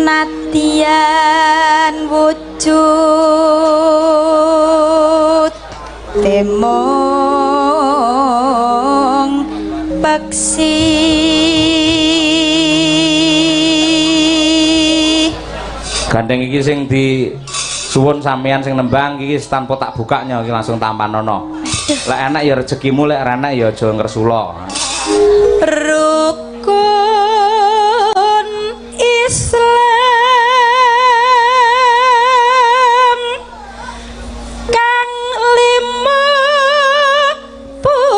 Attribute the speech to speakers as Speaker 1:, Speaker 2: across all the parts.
Speaker 1: senadyan wujud temong peksi
Speaker 2: gandeng iki sing di suwun sampean sing nembang iki tanpa tak bukanya iki langsung tampanono lek enak ya rezekimu lek ora enak ya aja ngresula
Speaker 1: rukun Islam kang lima puniki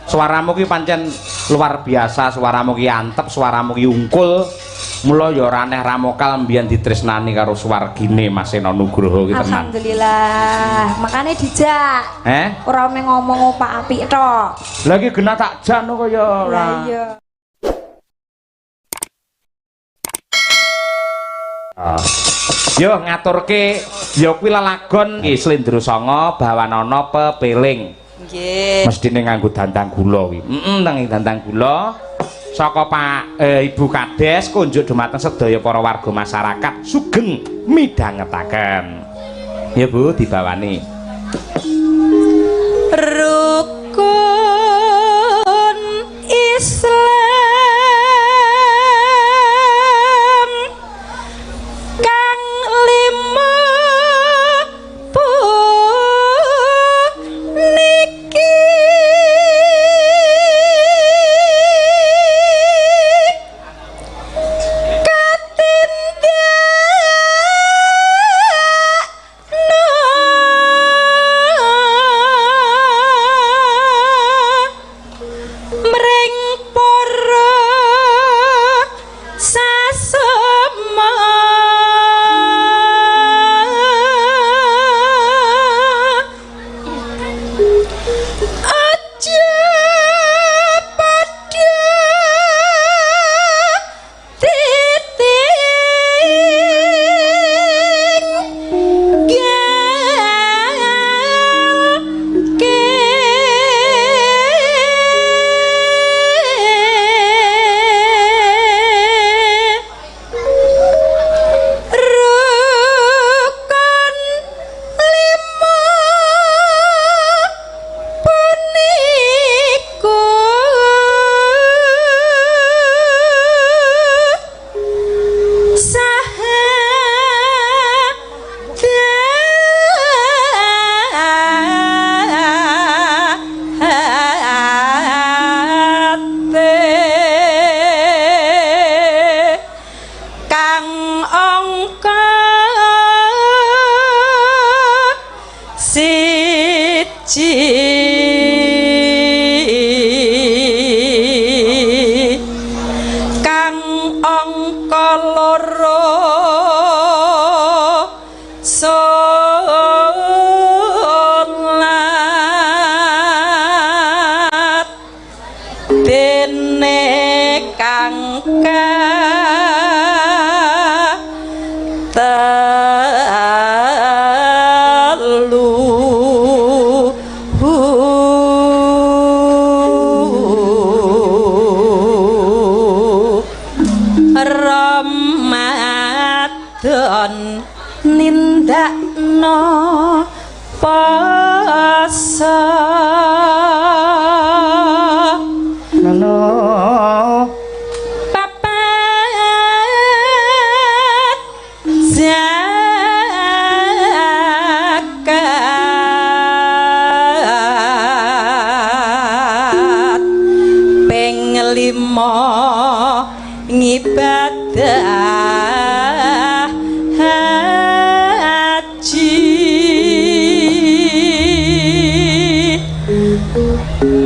Speaker 2: suaramu ki pancen luar biasa suaramu ki antep suaramu ki ungkul mula ya ora aneh ramokal mbiyen ditresnani karo swargine Mas Sena Nugroho ki tenan
Speaker 1: alhamdulillah makane dijak ora mung ngomong opak apik tok
Speaker 2: lha iki genah tak jan kaya ora
Speaker 1: iya
Speaker 2: yo ngaturke ya kuwi lelagon iki Slendra Sanga Bawanana Pepeling
Speaker 1: nggih
Speaker 2: mestine nganggo dandang gula kuwi nang dandang gula saka Pak Ibu Kades kunjuk dumateng sedaya para warga masyarakat sugeng midhangetaken ya Bu dibawani
Speaker 1: rukun Islam kang lima puniki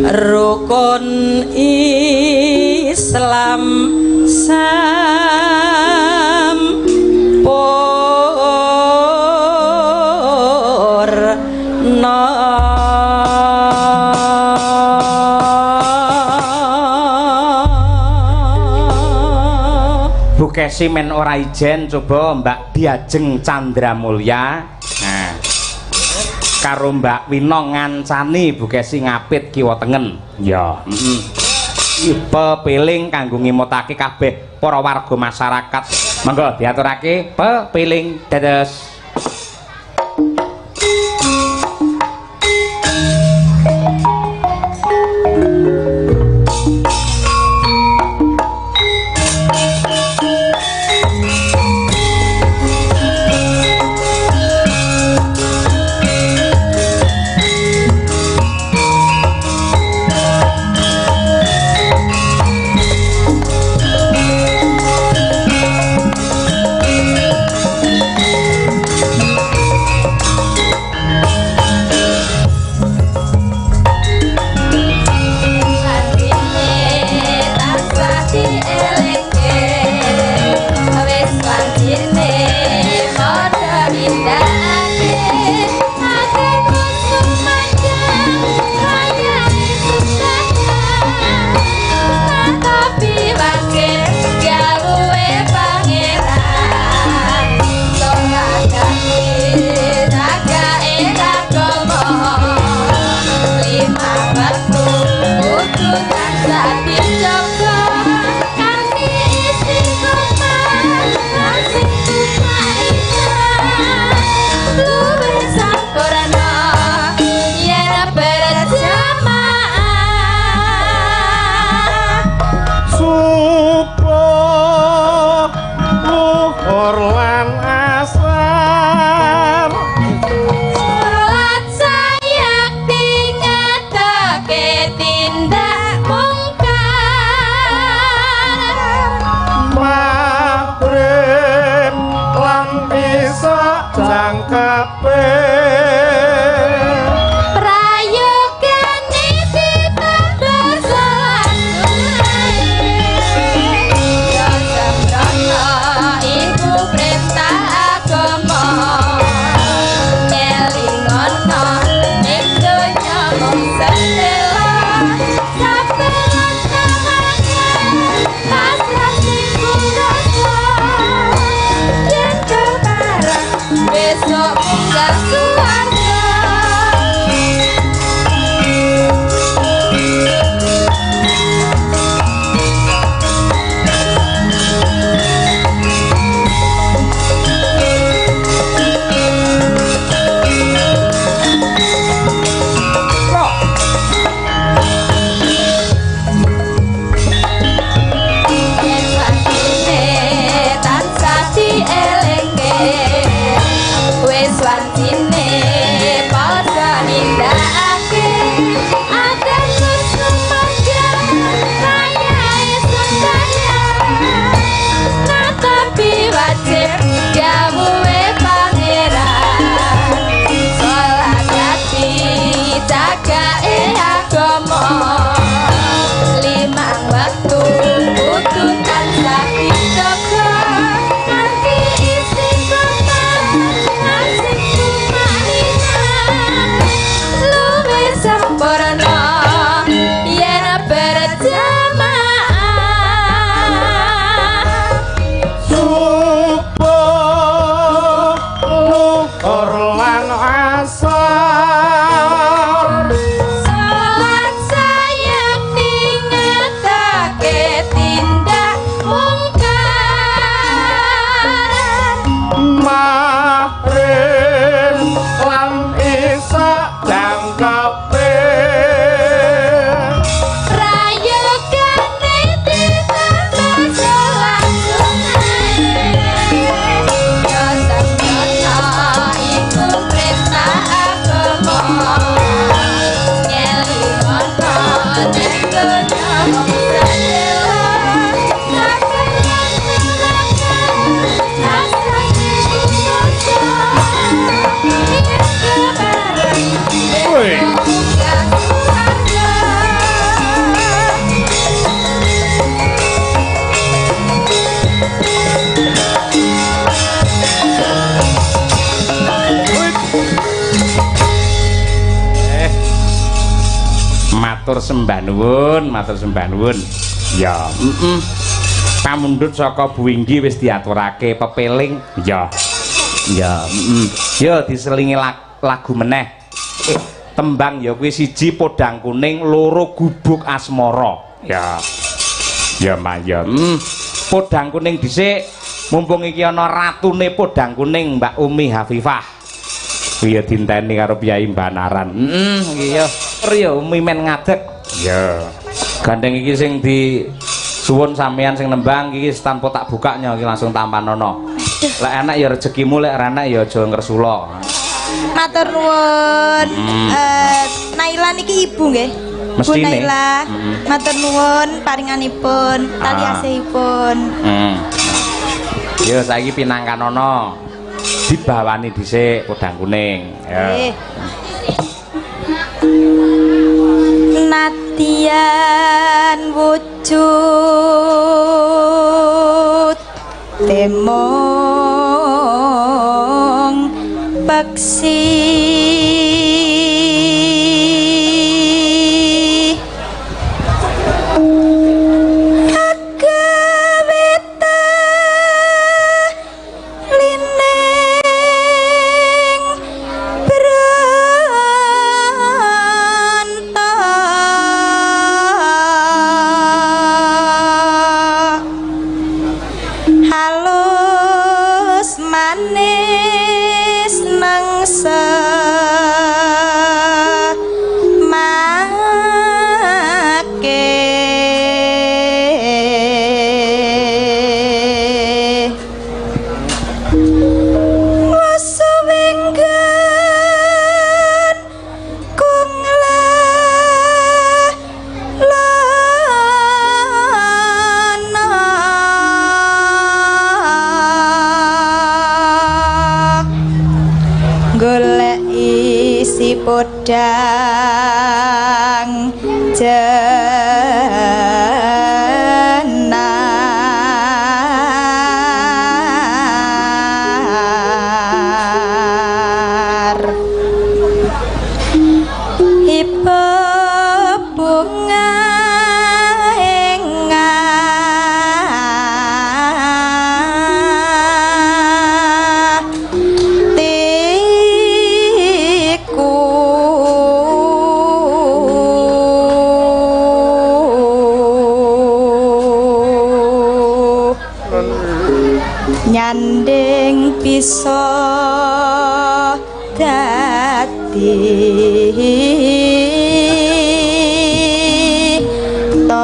Speaker 1: rukun Islam sampurna
Speaker 2: Bu Kesi men ora ijen coba Mbak Diajeng Chandra Mulya nah karo Mbak Wina ngancani Bu Kesi ngapit kiwa tengen. Ya, pepiling kanggo ngimutake kabeh para warga masyarakat. Monggo diaturake pepiling dados. matur sembah nuwun. Ya, pamundhut saka Bu Inggi wis diaturake pepeling. Ya. Ya, ya diselingi lagu meneh. Tembang ya kuwi siji podang kuning, loro gubuk asmara. Ya. Ya mayem. Podang kuning dhisik mumpung iki ana ratune podang kuning Mbak Umi Hafifah. Kuwi ya dinteni karo Kyai Banaran. Iki ya. Riyo Umi men ngadeg. Ya. Gandeng iki sing di suwun sampean sing nembang iki tanpa tak bukanya iki langsung tampanono. Lek enak ya rezekimu, lek ora enak ya aja ngresula.
Speaker 1: Matur nuwun. Naila niki ibu nggih. Bu Naila. Matur nuwun paringanipun, tali asihipun.
Speaker 2: Ya saiki pinangkanono. Dibawani dhisik podang kuning. Ya.
Speaker 1: Natian wujud temong peksi podang jenar ibu bunga nyanding bisa dadi tombo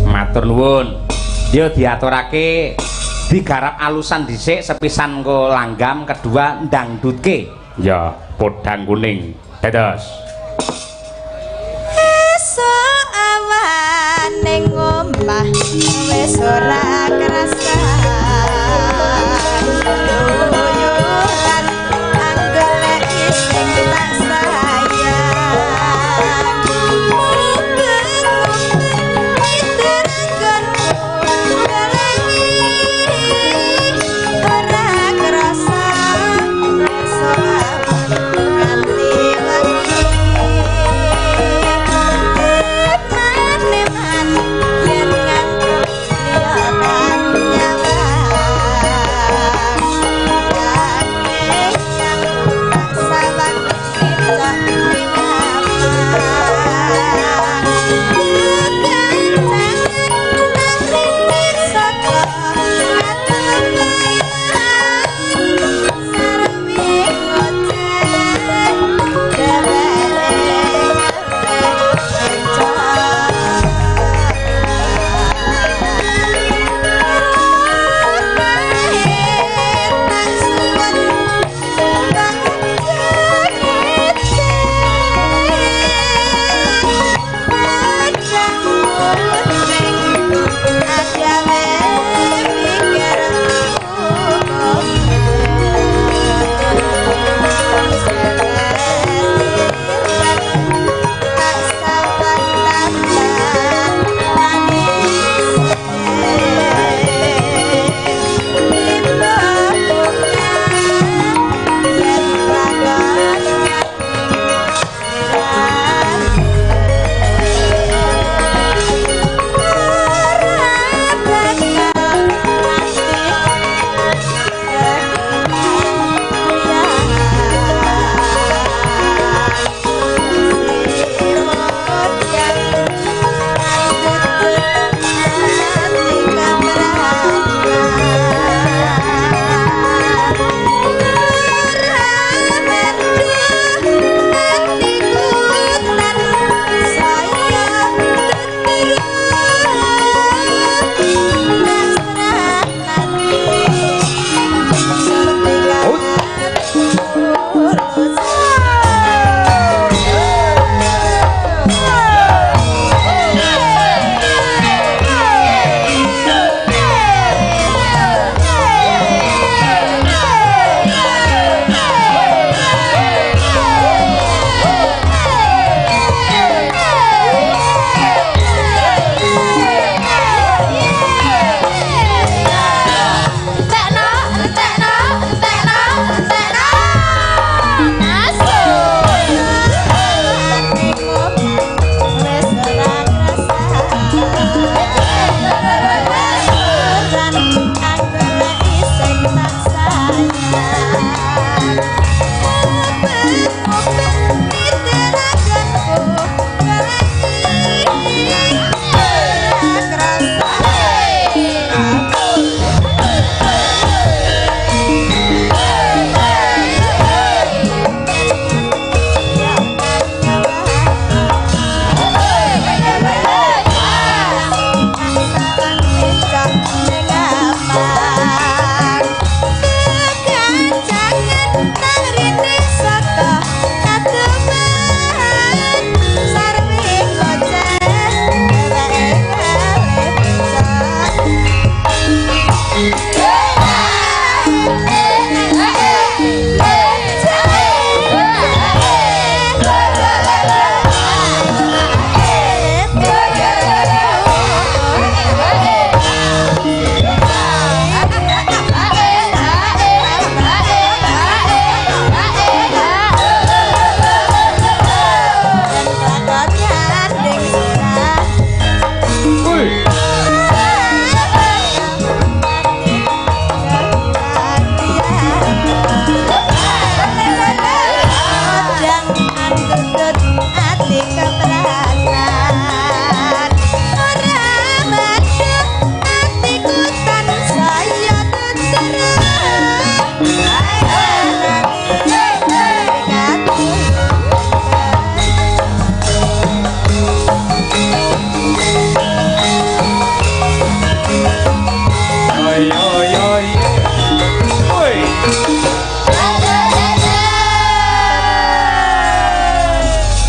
Speaker 2: matur nuwun ya diaturake digarap alusan dhisik sepisan nggo langgam kedua ndangdutke ya podang kuning dados
Speaker 1: esuk awan ning omah wis ora kerasa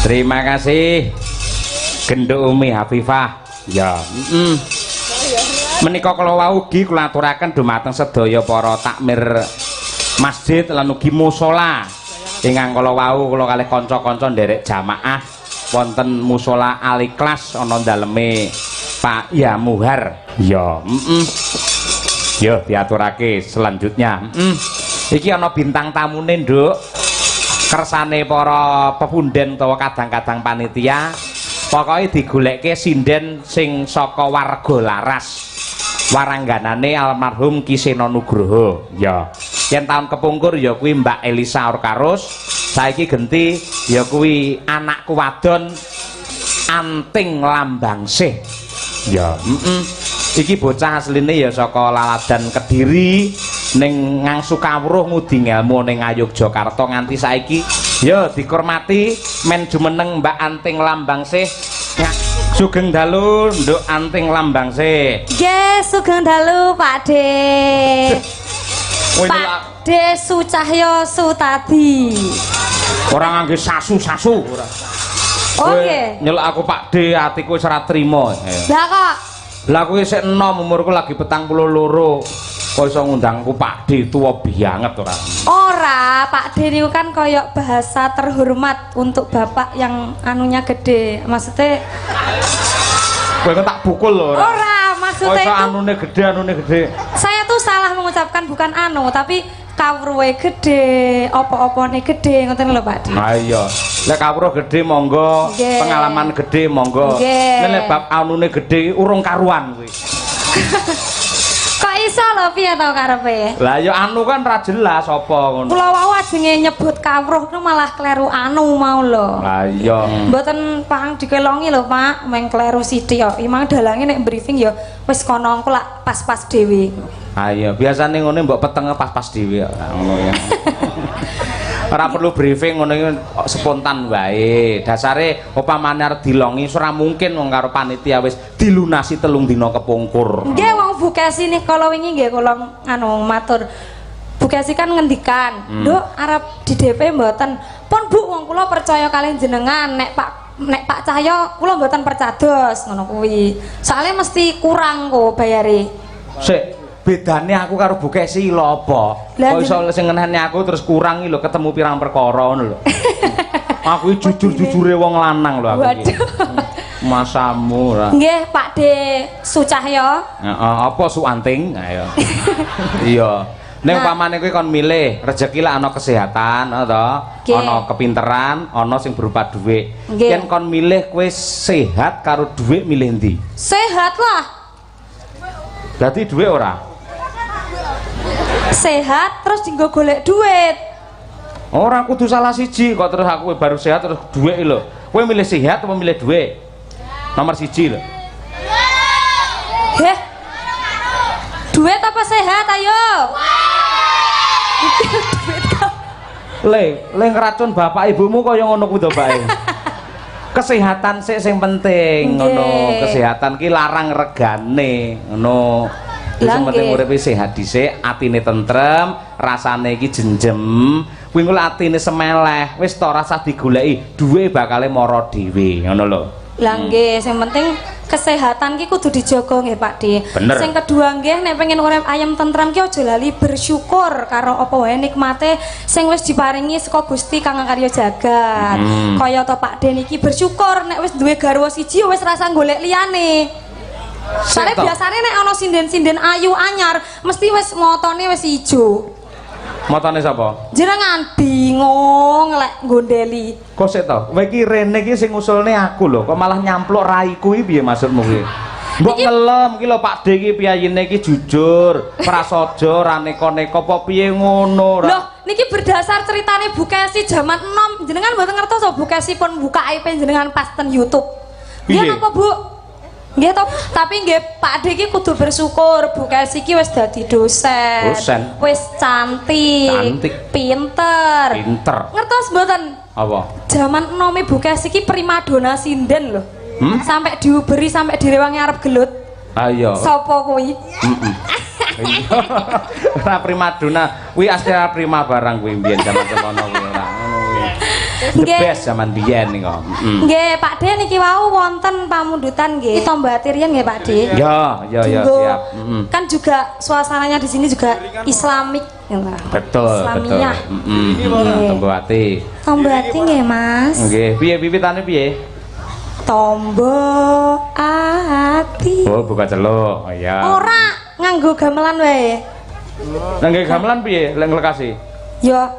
Speaker 2: Terima kasih Genduk Umi Hafifah. Ya, menika kula wau ugi kula aturaken dumateng sedaya para takmir masjid lan ugi musala ingkang kala wau kula kalih kanca-kanca nderek jamaah wonten musala Al-Ikhlas ana daleme Pak Yamuhar. Ya, yo diaturake selanjutnya. Iki ana bintang tamune, Nduk. Kersane para pepunden utawa kadang-kadang panitia. Pokoke digolekke sinden sing saka warga laras. Warangganane almarhum Ki Sena Nugroho. Ya. Yen taun kepungkur ya kuwi Mbak Elisa Orkarus. Saiki genti ya kuwi anakku wadon Anting Lambangsih. Ya, iki bocah asline ya saka Laladan Kediri ning ngangsu kawruh ngudi ngelmu ning Ngayogyakarta nganti saiki ya dihormati men jumeneng Mbak Anting Lambangsih. Sugeng dalu Nduk Anting Lambangsih.
Speaker 1: Nggih, sugeng dalu Pakde. Pakde Sucahyo Sutadi.
Speaker 2: Ora ngangge sasu-sasu ora.
Speaker 1: Oh nggih.
Speaker 2: Nyeluk aku Pakde atiku wis ora trima.
Speaker 1: Lah kok.
Speaker 2: Lah kowe sik enom umurku lagi 42. Kok iso ngundangku Pakde tuwa banget ora?
Speaker 1: Ora, Pakde niku kan koyok bahasa terhormat untuk bapak yang anunya gede. Maksudnya
Speaker 2: kowe kok tak pukul lho ora?
Speaker 1: Ora, maksudnya
Speaker 2: itu
Speaker 1: itu
Speaker 2: anune gede.
Speaker 1: Saya tuh salah mengucapkan bukan anu, tapi kawruhe gede, opo-opone gede, ngoten lho Pakde.
Speaker 2: Ha iya. Lek kawruh gede monggo,
Speaker 1: Nggih.
Speaker 2: pengalaman gede monggo.
Speaker 1: Nggih.
Speaker 2: Nek bab anune gede urung karuan kuwi.
Speaker 1: Kok iso lho piye to karepe?
Speaker 2: Lah ya anu kan ra jelas apa ngono.
Speaker 1: Kula wau ajenge nyebut kawruh itu malah kleru anu mau lho.
Speaker 2: Lah iya.
Speaker 1: Mboten pang dikelongi lho Pak, meng kleru sithik ya. Imang dalange nek briefing ya wis kono engko lak pas-pas dhewe.
Speaker 2: Ha iya, biasane ngene mbok petenge pas-pas dhewe ya. Ngono ya. Ora perlu briefing ngono iki spontan wae. Dasare upamane arep dilongi ora mungkin wong karo panitia wis dilunasi 3 dina kepungkur.
Speaker 1: Nggih wong Bukesi nih kalau wingi nggih kula anu matur. Bukesi kan ngendikan, "Nduk arep di DP mboten." Pun Bu, wong kula percaya kalian jenengan nek Pak Cahyo kula mboten percados ngono kuwi. Soale mesti kurang kok bayare.
Speaker 2: Sik, bedane aku karo Bukesi lho apa? Kok iso sing ngenehne aku terus kurang iki lho ketemu pirang perkara ngono lho. Aku iki jujur-jujure wong lanang lho aku iki. Masamu ora.
Speaker 1: Nggih, Pakde Sucahyo.
Speaker 2: Heeh, apa Su Anting? Ayo. Iya. Nek umpamane kowe kon milih rezeki lak ana kesehatan, ana kepinteran, ana sing berupa dhuwit. Yen kon milih kowe sehat karo dhuwit milih ndi?
Speaker 1: Sehat lah.
Speaker 2: Berarti dhuwit ora?
Speaker 1: Sehat terus dienggo golek duit.
Speaker 2: Ora kudu salah siji kok terus aku baru sehat terus dhuwit lho. Kowe milih sehat apa milih dhuwit? Nomor 1 lho.
Speaker 1: Heh. Duit apa sehat ayo?
Speaker 2: Le ngeracun bapak ibumu kaya ngono kuwi to, Pak. Kesehatan sik sing penting ngono. Kesehatan ki larang regane ngono. Sing penting uripe sehat dhisik, atine tentrem, rasane iki jenjem. Kuwi engko atine semeleh, wis to rasa digoleki, duwe bakale mara dhewe, ngono lho.
Speaker 1: Lah nggih, sing penting kesehatan ki kudu dijaga nggih Pak Di. Sing kedua nggih nek pengen urip ayem tentrem ki aja lali bersyukur karo apa wae nikmate sing wis diparingi saka Gusti Kang Karya Jagat. Kaya to Pak De niki bersyukur nek wis duwe garwa siji wis rasa golek liyane. Soale biasane nek ana sinden-sinden ayu anyar mesti wis motone wis ijo.
Speaker 2: Motone sapa?
Speaker 1: Jenengan bingung lek gondeli.
Speaker 2: Kok sik to? Kowe iki rene iki sing ngusulne aku lho, kok malah nyampluk raiku iki piye maksudmu kuwi? Mbok ngelem iki lho Pak De iki piyayine iki jujur, prasaja ora neka-neka apa piye ngono ora.
Speaker 1: Loh, niki berdasar ceritane Bukesi jaman enom. Jenengan mboten ngertos Bukesi pun buka IP jenengan pas ten YouTube. Nggih napa Bu? Nggih to, tapi nggih Pak De iki kudu bersyukur Bukesi iki wis dadi dosen. Wis cantik, pinter. Ngertos mboten?
Speaker 2: Apa?
Speaker 1: Jaman enome Bukesi iki primadona sinden lho. Sampai diuberi sampai direwangi arep gelut.
Speaker 2: Ah iya.
Speaker 1: Sopo kuwi?
Speaker 2: Ora primadona, kuwi asli prima barang kuwi mbiyen jaman semono kuwi ora. Ngono kuwi. The best zaman biyen nih kok.
Speaker 1: Nggih, Pak De niki wau wonten pamundutan nggih. Tomba Tirian nggih, Pak De.
Speaker 2: Ya, siap.
Speaker 1: Kan juga suasananya di sini juga Islamik.
Speaker 2: Betul,
Speaker 1: Islamiyah.
Speaker 2: Tomba ati.
Speaker 1: Tomba ati nggih, Mas.
Speaker 2: Nggih, piye pipitane piye?
Speaker 1: Tomba ati.
Speaker 2: Oh, buka celuk. Oh iya.
Speaker 1: Ora nganggo gamelan wae.
Speaker 2: Nganggo gamelan piye? Lek nglekasi.
Speaker 1: Ya.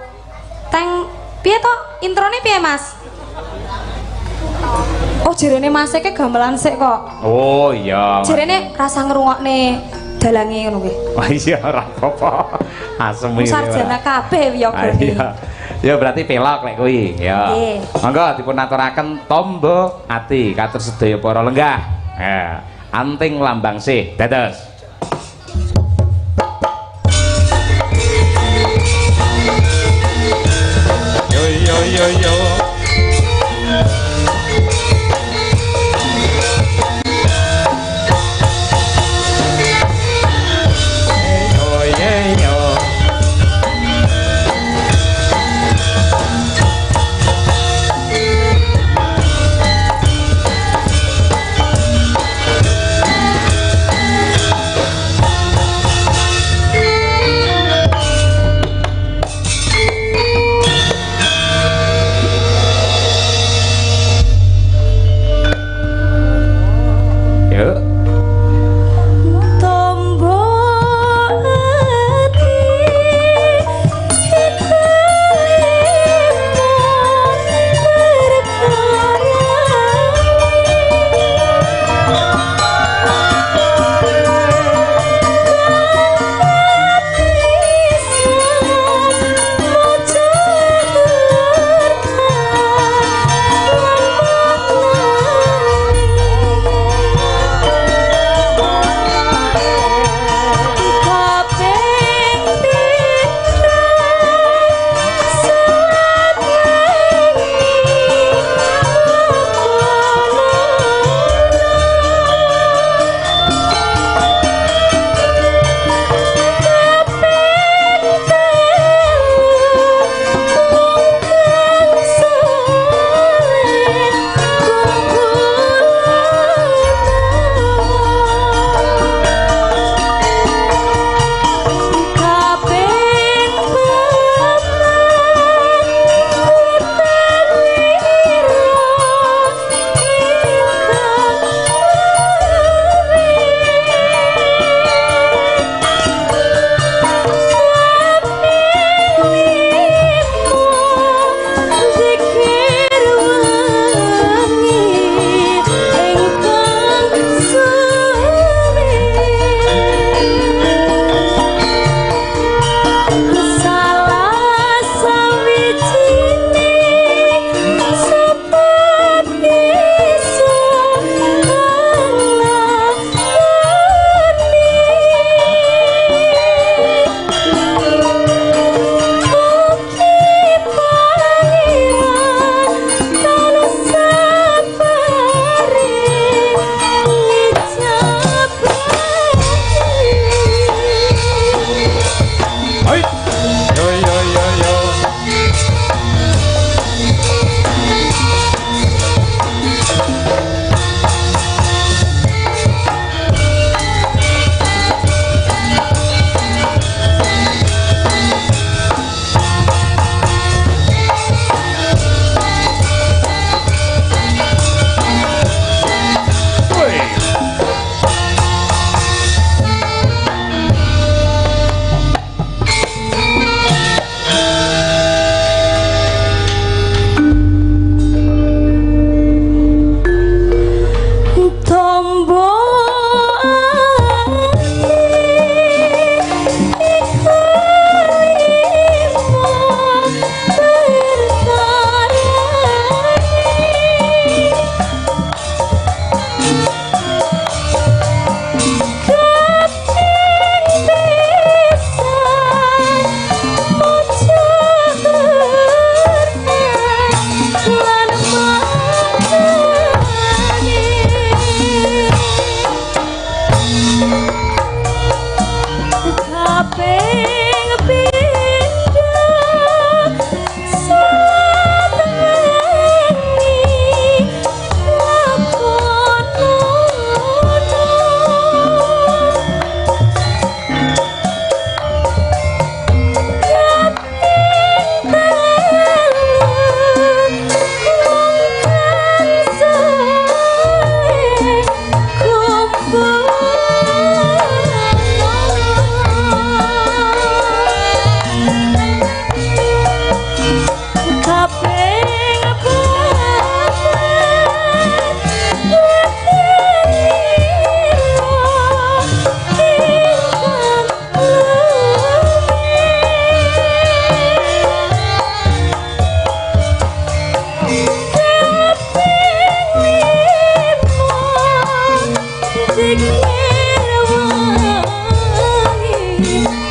Speaker 1: Teng piye to? Introne piye, Mas? Oh, jarene Mas iki gamelan sik kok.
Speaker 2: Oh, iya.
Speaker 1: Jarene rasa ngrungokne dalange ngono kuwi.
Speaker 2: Oh iya, ora apa-apa. Asem iki.
Speaker 1: Sarjana kabeh yogane.
Speaker 2: Iya. Ya berarti pelok lek kuwi. Ya. Monggo dipun aturaken tombo ati katur sedaya para lenggah. Ya, anting lambang sih. Dados. Yo.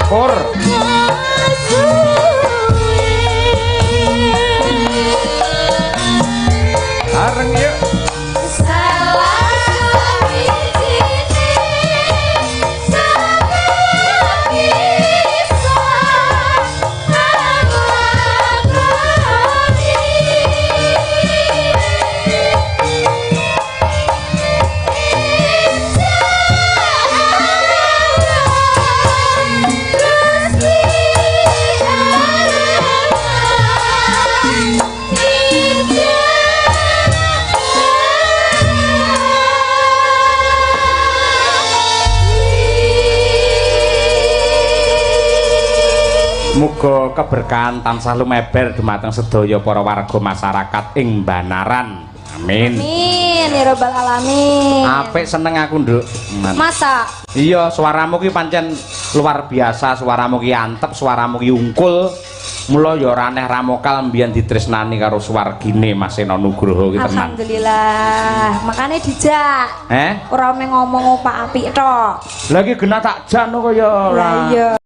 Speaker 2: Pur. Bareng yuk. Muga keberkahan tansah lumeber dumateng sedaya para warga masyarakat ing Banaran. Amin.
Speaker 1: Amin ya rabbal alamin.
Speaker 2: Apik seneng aku, Nduk.
Speaker 1: Masa?
Speaker 2: Iya, suaramu ki pancen luar biasa, suaramu ki antep, suaramu ki ungkul. Mula ya ora aneh ramokal mbiyen ditresnani karo suwargine Mas Sena Nugroho ki tenan.
Speaker 1: Alhamdulillah. Makane dijak.
Speaker 2: Ora
Speaker 1: meng ngomong opak apik tok.
Speaker 2: Lah iki genah tak jan kaya ora.
Speaker 1: Lah iya.